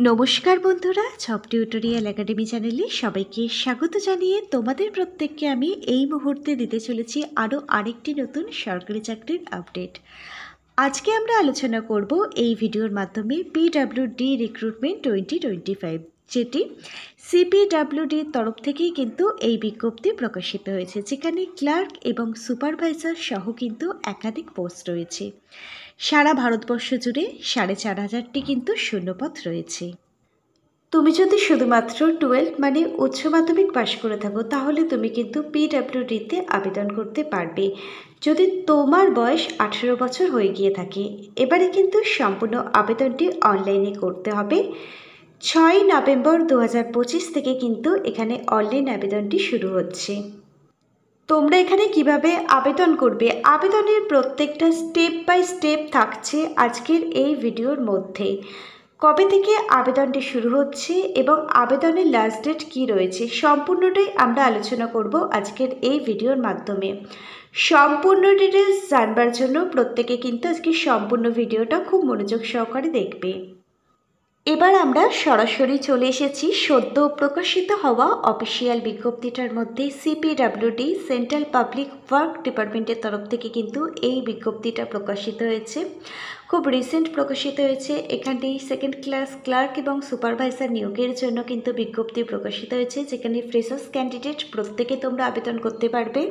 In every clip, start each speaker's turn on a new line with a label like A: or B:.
A: নমস্কার বন্ধুরা, job tutorial academy চ্যানেলে সবাইকে স্বাগত জানিয়ে তোমাদের প্রত্যেককে আমি এই মুহূর্তে দিতে চলেছি আরও আরেকটি নতুন সরকারি চাকরির আপডেট। আজকে আমরা আলোচনা করব এই ভিডিওর মাধ্যমে পিডব্লিউডি রিক্রুটমেন্ট 2025, যেটি সিপিডব্লিউডির তরফ থেকেই কিন্তু এই বিজ্ঞপ্তি প্রকাশিত হয়েছে, যেখানে ক্লার্ক এবং সুপারভাইজার সহ কিন্তু একাধিক পোস্ট রয়েছে। সারা ভারতবর্ষ জুড়ে 4,500টি কিন্তু শূন্যপদ রয়েছে। তুমি যদি শুধুমাত্র 12 মানে উচ্চ মাধ্যমিক পাশ করে থাকো, তাহলে তুমি কিন্তু পিডব্লিউডিতে আবেদন করতে পারবে যদি তোমার বয়স 18 বছর হয়ে গিয়ে থাকে। এবারে কিন্তু সম্পূর্ণ আবেদনটি অনলাইনে করতে হবে। 6 নভেম্বর 2025 থেকে কিন্তু এখানে অনলাইন আবেদনটি শুরু হচ্ছে। তোমরা এখানে কিভাবে আবেদন করবে, আবেদনের প্রত্যেকটা স্টেপ বাই স্টেপ থাকছে আজকের এই ভিডিওর মধ্যে। কবে থেকে আবেদনটি শুরু হচ্ছে এবং আবেদনের লাস্ট ডেট কী রয়েছে, সম্পূর্ণটাই আমরা আলোচনা করব আজকের এই ভিডিওর মাধ্যমে। সম্পূর্ণ ডিটেলস জানবার জন্য প্রত্যেকে কিন্তু আজকে সম্পূর্ণ ভিডিওটা খুব মনোযোগ সহকারে দেখবে। এবার আমরা সরাসরি চলে এসেছি সদ্য প্রকাশিত হওয়া অফিসিয়াল বিজ্ঞপ্তিটার মধ্যে। সিপিডব্লিউডি সেন্ট্রাল পাবলিক ওয়ার্ক ডিপার্টমেন্টের তরফ থেকে কিন্তু এই বিজ্ঞপ্তিটা প্রকাশিত হয়েছে, খুব রিসেন্ট প্রকাশিত হয়েছে। এখানে সেকেন্ড ক্লাস ক্লার্ক এবং সুপারভাইজার নিয়োগের জন্য কিন্তু বিজ্ঞপ্তি প্রকাশিত হয়েছে, যেখানে ফ্রেশার্স ক্যান্ডিডেট প্রত্যেকে তোমরা আবেদন করতে পারবে।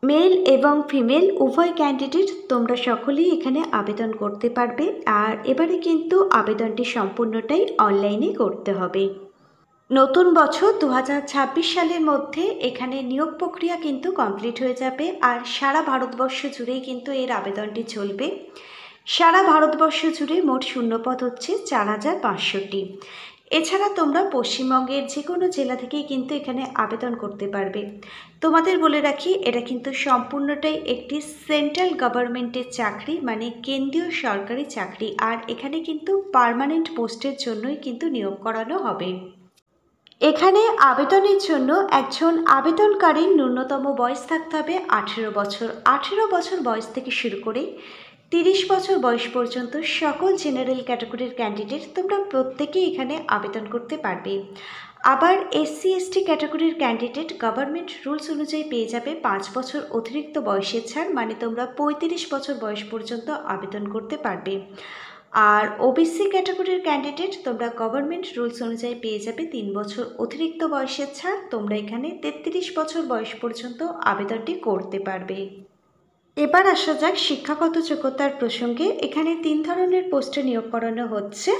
A: মেল এবং ফিমেল উভয় ক্যান্ডিডেট তোমরা সকলেই এখানে আবেদন করতে পারবে। আর এবারে কিন্তু আবেদনটি সম্পূর্ণটাই অনলাইনে করতে হবে। নতুন বছর 2026 সালের মধ্যে এখানে নিয়োগ প্রক্রিয়া কিন্তু কমপ্লিট হয়ে যাবে। আর সারা ভারতবর্ষ জুড়েই কিন্তু এর আবেদনটি চলবে। সারা ভারতবর্ষ জুড়ে মোট শূন্যপদ হচ্ছে 4,500টি। এছাড়া তোমরা পশ্চিমবঙ্গের যে কোনো জেলা থেকেই কিন্তু এখানে আবেদন করতে পারবে। তোমাদের বলে রাখি, এটা কিন্তু সম্পূর্ণটাই একটি সেন্ট্রাল গভর্নমেন্টের চাকরি, মানে কেন্দ্রীয় সরকারি চাকরি। আর এখানে কিন্তু পার্মানেন্ট পোস্টের জন্যই কিন্তু নিয়োগ করানো হবে। এখানে আবেদনের জন্য একজন আবেদনকারীর ন্যূনতম বয়স থাকতে হবে 18 বছর। 18 বছর বয়স থেকে শুরু করে 30 বছর বয়স পর্যন্ত সকল জেনারেল ক্যাটাগরির ক্যান্ডিডেট তোমরা প্রত্যেকেই এখানে আবেদন করতে পারবে। আবার এসসি এসটি ক্যাটাগরির ক্যান্ডিডেট গভর্নমেন্ট রুলস অনুযায়ী পেয়ে যাবে 5 বছর অতিরিক্ত বয়সের ছাড়, মানে তোমরা 35 বছর বয়স পর্যন্ত আবেদন করতে পারবে। আর ওবিসি ক্যাটাগরির ক্যান্ডিডেট তোমরা গভর্নমেন্ট রুলস অনুযায়ী পেয়ে যাবে 3 বছর অতিরিক্ত বয়সের ছাড়, তোমরা এখানে 33 বছর বয়স পর্যন্ত আবেদনটি করতে পারবে। এবার আসা যাক শিক্ষাগত যোগ্যতার প্রসঙ্গে। এখানে 3 ধরনের পোস্টে নিয়োগ করানো হচ্ছে।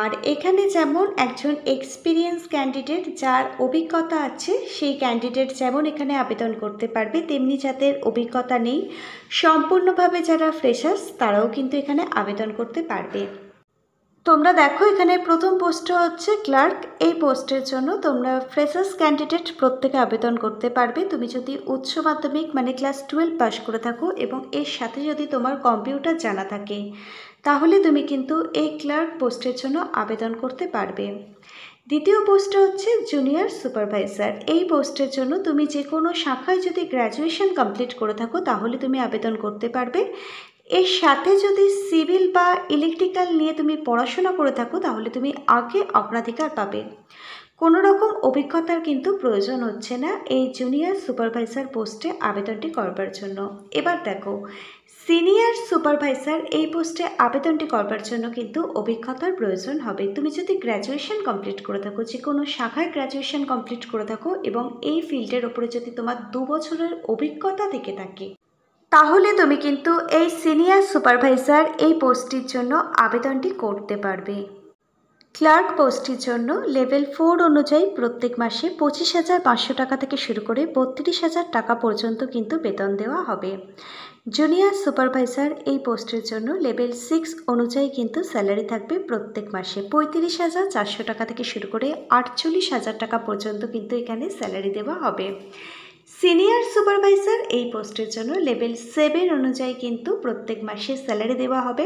A: আর এখানে যেমন একজন এক্সপিরিয়েন্স ক্যান্ডিডেট যার অভিজ্ঞতা আছে, সেই ক্যান্ডিডেট যেমন এখানে আবেদন করতে পারবে, তেমনি যাদের অভিজ্ঞতা নেই, সম্পূর্ণভাবে যারা ফ্রেশার্স, তারাও কিন্তু এখানে আবেদন করতে পারবে। তোমরা দেখো এখানে প্রথম পোস্টটা হচ্ছে ক্লার্ক। এই পোস্টের জন্য তোমরা ফ্রেশার্স ক্যান্ডিডেট প্রত্যেকে আবেদন করতে পারবে। তুমি যদি উচ্চ মাধ্যমিক মানে ক্লাস 12 পাস করে থাকো এবং এর সাথে যদি তোমার কম্পিউটার জানা থাকে, তাহলে তুমি কিন্তু এই ক্লার্ক পোস্টের জন্য আবেদন করতে পারবে। দ্বিতীয় পোস্টটা হচ্ছে জুনিয়র সুপারভাইজার। এই পোস্টের জন্য তুমি যে কোনো শাখায় যদি গ্র্যাজুয়েশন কমপ্লিট করে থাকো, তাহলে তুমি আবেদন করতে পারবে। এর সাথে যদি সিভিল বা ইলেকট্রিক্যাল নিয়ে তুমি পড়াশোনা করে থাকো, তাহলে তুমি আগে অগ্রাধিকার পাবে। কোনো রকম অভিজ্ঞতার কিন্তু প্রয়োজন হচ্ছে না এই জুনিয়র সুপারভাইজার পোস্টে আবেদনটি করবার জন্য। এবার দেখো সিনিয়র সুপারভাইজার এই পোস্টে আবেদনটি করবার জন্য কিন্তু অভিজ্ঞতার প্রয়োজন হবে। তুমি যদি গ্র্যাজুয়েশন কমপ্লিট করে থাকো, যে কোনো শাখায় গ্র্যাজুয়েশন কমপ্লিট করে থাকো এবং এই ফিল্ডের ওপরে যদি তোমার 2 বছরের অভিজ্ঞতা থেকে থাকে, তাহলে তুমি কিন্তু এই সিনিয়র সুপারভাইজার এই পোস্টটির জন্য আবেদনটি করতে পারবে। ক্লার্ক পোস্টটির জন্য লেভেল 4 অনুযায়ী প্রত্যেক মাসে 25,500 টাকা থেকে শুরু করে 32,000 টাকা পর্যন্ত কিন্তু বেতন দেওয়া হবে। জুনিয়র সুপারভাইজার এই পোস্টের জন্য লেভেল 6 অনুযায়ী কিন্তু স্যালারি থাকবে প্রত্যেক মাসে 35,400 টাকা থেকে শুরু করে 48,000 টাকা পর্যন্ত কিন্তু এখানে স্যালারি দেওয়া হবে। সিনিয়র সুপারভাইজার এই পোস্টের জন্য লেভেল 7 অনুযায়ী কিন্তু প্রত্যেক মাসে স্যালারি দেওয়া হবে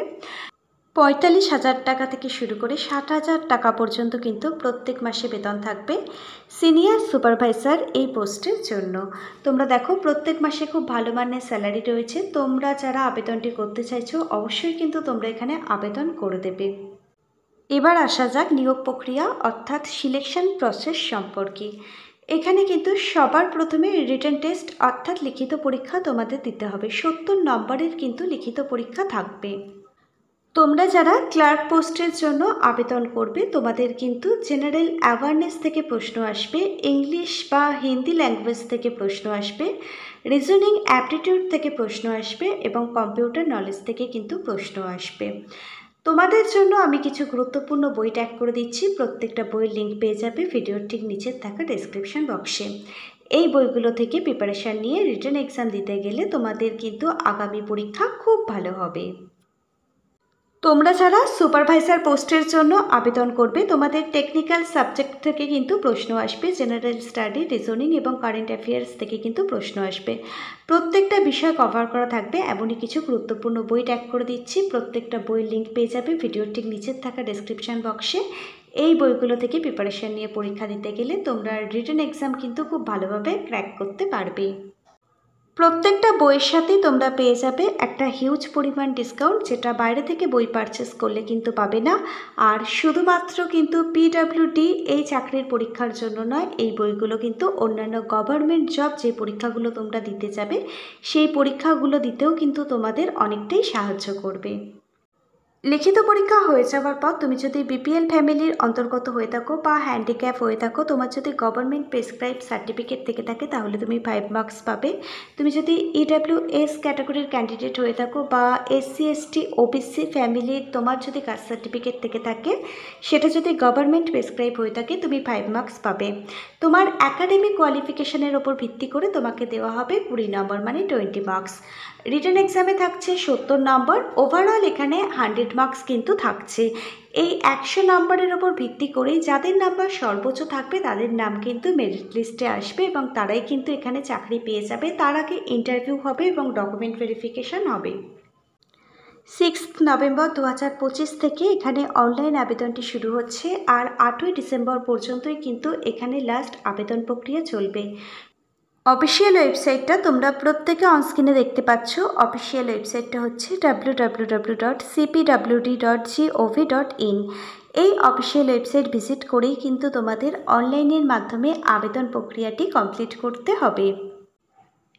A: 45,000 টাকা থেকে শুরু করে 60,000 টাকা পর্যন্ত কিন্তু প্রত্যেক মাসে বেতন থাকবে সিনিয়র সুপারভাইজার এই পোস্টের জন্য। তোমরা দেখো প্রত্যেক মাসে খুব ভালো মানের স্যালারি রয়েছে। তোমরা যারা আবেদনটি করতে চাইছো, অবশ্যই কিন্তু তোমরা এখানে আবেদন করে দেবে। এবার আসা যাক নিয়োগ প্রক্রিয়া অর্থাৎ সিলেকশন প্রসেস সম্পর্কে। এখানে কিন্তু সবার প্রথমে রিটেন টেস্ট অর্থাৎ লিখিত পরীক্ষা তোমাদের দিতে হবে। 70 নম্বরের কিন্তু লিখিত পরীক্ষা থাকবে। তোমরা যারা ক্লার্ক পোস্টের জন্য আবেদন করবে তোমাদের কিন্তু জেনারেল অ্যাওয়ারনেস থেকে প্রশ্ন আসবে, ইংলিশ বা হিন্দি ল্যাঙ্গুয়েজ থেকে প্রশ্ন আসবে, রিজনিং অ্যাপটিটিউড থেকে প্রশ্ন আসবে এবং কম্পিউটার নলেজ থেকে কিন্তু প্রশ্ন আসবে। তোমাদের জন্য আমি কিছু গুরুত্বপূর্ণ বই ট্যাগ করে দিচ্ছি। প্রত্যেকটা বইয়ের লিঙ্ক পেয়ে যাবে ভিডিওর ঠিক নিচে থাকা ডেসক্রিপশন বক্সে। এই বইগুলো থেকে প্রিপারেশান নিয়ে রিটেন এক্সাম দিতে গেলে তোমাদের কিন্তু আগামী পরীক্ষা খুব ভালো হবে। তোমরা যারা সুপারভাইজার পোস্টের জন্য আবেদন করবে তোমাদের টেকনিক্যাল সাবজেক্ট থেকে কিন্তু প্রশ্ন আসবে, জেনারেল স্টাডি, রিজনিং এবং কারেন্ট অ্যাফেয়ার্স থেকে কিন্তু প্রশ্ন আসবে। প্রত্যেকটা বিষয় কভার করা থাকবে এমনই কিছু গুরুত্বপূর্ণ বই ট্যাগ করে দিচ্ছি। প্রত্যেকটা বইয়ের লিঙ্ক পেয়ে যাবে ভিডিওর ঠিক নিচের থাকা ডেসক্রিপশন বক্সে। এই বইগুলো থেকে প্রিপারেশান নিয়ে পরীক্ষা দিতে গেলে তোমরা রিটেন এক্সাম কিন্তু খুব ভালোভাবে ক্র্যাক করতে পারবে। প্রত্যেকটা বইয়ের সাথেই তোমরা পেয়ে যাবে একটা হিউজ পরিমাণ ডিসকাউন্ট, যেটা বাইরে থেকে বই পারচেস করলে কিন্তু পাবে না। আর শুধুমাত্র কিন্তু পিডব্লিউডি এই চাকরির পরীক্ষার জন্য নয়, এই বইগুলো কিন্তু অন্যান্য গভর্নমেন্ট জব যে পরীক্ষাগুলো তোমরা দিতে যাবে সেই পরীক্ষাগুলো দিতেও কিন্তু তোমাদের অনেকটাই সাহায্য করবে। লিখিত পরীক্ষা হয়ে যাওয়ার পর তুমি যদি বিপিএল ফ্যামিলির অন্তর্গত হয়ে থাকো বা হ্যান্ডিক্যাপ হয়ে থাকো, তোমার যদি গভর্নমেন্ট প্রেসক্রাইব সার্টিফিকেট থেকে থাকে তাহলে তুমি 5 মার্কস পাবে। তুমি যদি ইডাব্লিউএস ক্যাটাগরির ক্যান্ডিডেট হয়ে থাকো বা এসসি এসটি ওবিসি ফ্যামিলির তোমার যদি কাস্ট সার্টিফিকেট থেকে থাকে, সেটা যদি গভর্নমেন্ট প্রেসক্রাইব হয়ে থাকে তুমি 5 মার্কস পাবে। তোমার অ্যাকাডেমিক কোয়ালিফিকেশনের ওপর ভিত্তি করে তোমাকে দেওয়া হবে 20 নম্বর মানে 20 মার্কস। রিটেন এক্সামে থাকছে 70 নম্বর, ওভারঅল এখানে 100 মার্কস কিন্তু থাকছে। এই 100 নম্বরের ওপর ভিত্তি করেই যাদের নাম্বার সর্বোচ্চ থাকবে তাদের নাম কিন্তু মেরিট লিস্টে আসবে এবং তারাই কিন্তু এখানে চাকরি পেয়ে যাবে। তার আগে ইন্টারভিউ হবে এবং ডকুমেন্ট ভেরিফিকেশান হবে। 6 নভেম্বর 2025 থেকে এখানে অনলাইন আবেদনটি শুরু হচ্ছে আর 8ই ডিসেম্বর পর্যন্তই কিন্তু এখানে লাস্ট আবেদন প্রক্রিয়া চলবে। অফিসিয়াল ওয়েবসাইটটা তোমরা প্রত্যেকে অনস্ক্রিনে দেখতে পাচ্ছ। অফিসিয়াল ওয়েবসাইটটা হচ্ছে www.cpwd.gov.in। এই অফিসিয়াল ওয়েবসাইট ভিজিট করেই কিন্তু তোমাদের অনলাইনের মাধ্যমে আবেদন প্রক্রিয়াটি কমপ্লিট করতে হবে।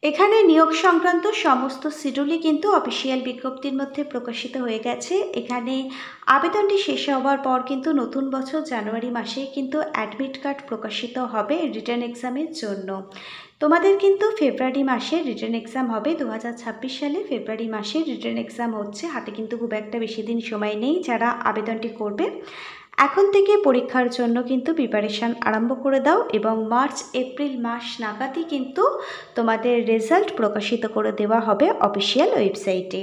A: এখানে নিয়োগ সংক্রান্ত সমস্ত শিডিউলই কিন্তু অফিসিয়াল বিজ্ঞপ্তির মধ্যে প্রকাশিত হয়ে গেছে। এখানে আবেদনটি শেষ হওয়ার পর কিন্তু নতুন বছর জানুয়ারি মাসে কিন্তু অ্যাডমিট কার্ড প্রকাশিত হবে রিটেন এক্সামের জন্য। তোমাদের কিন্তু ফেব্রুয়ারি মাসে রিটেন এক্সাম হবে। 2026 সালে ফেব্রুয়ারি মাসে রিটেন এক্সাম হচ্ছে। হাতে কিন্তু খুব একটা বেশি দিন সময় নেই যারা আবেদনটি করবে। এখন থেকে পরীক্ষার জন্য কিন্তু প্রিপারেশান আরম্ভ করে দাও এবং মার্চ এপ্রিল মাস নাগাদই কিন্তু তোমাদের রেজাল্ট প্রকাশিত করে দেওয়া হবে অফিসিয়াল ওয়েবসাইটে।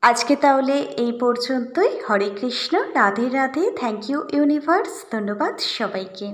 A: আজকে তাহলে এই পর্যন্তই। Hare Krishna, Radhe Radhe, thank you universe, ধন্যবাদ সবাইকে।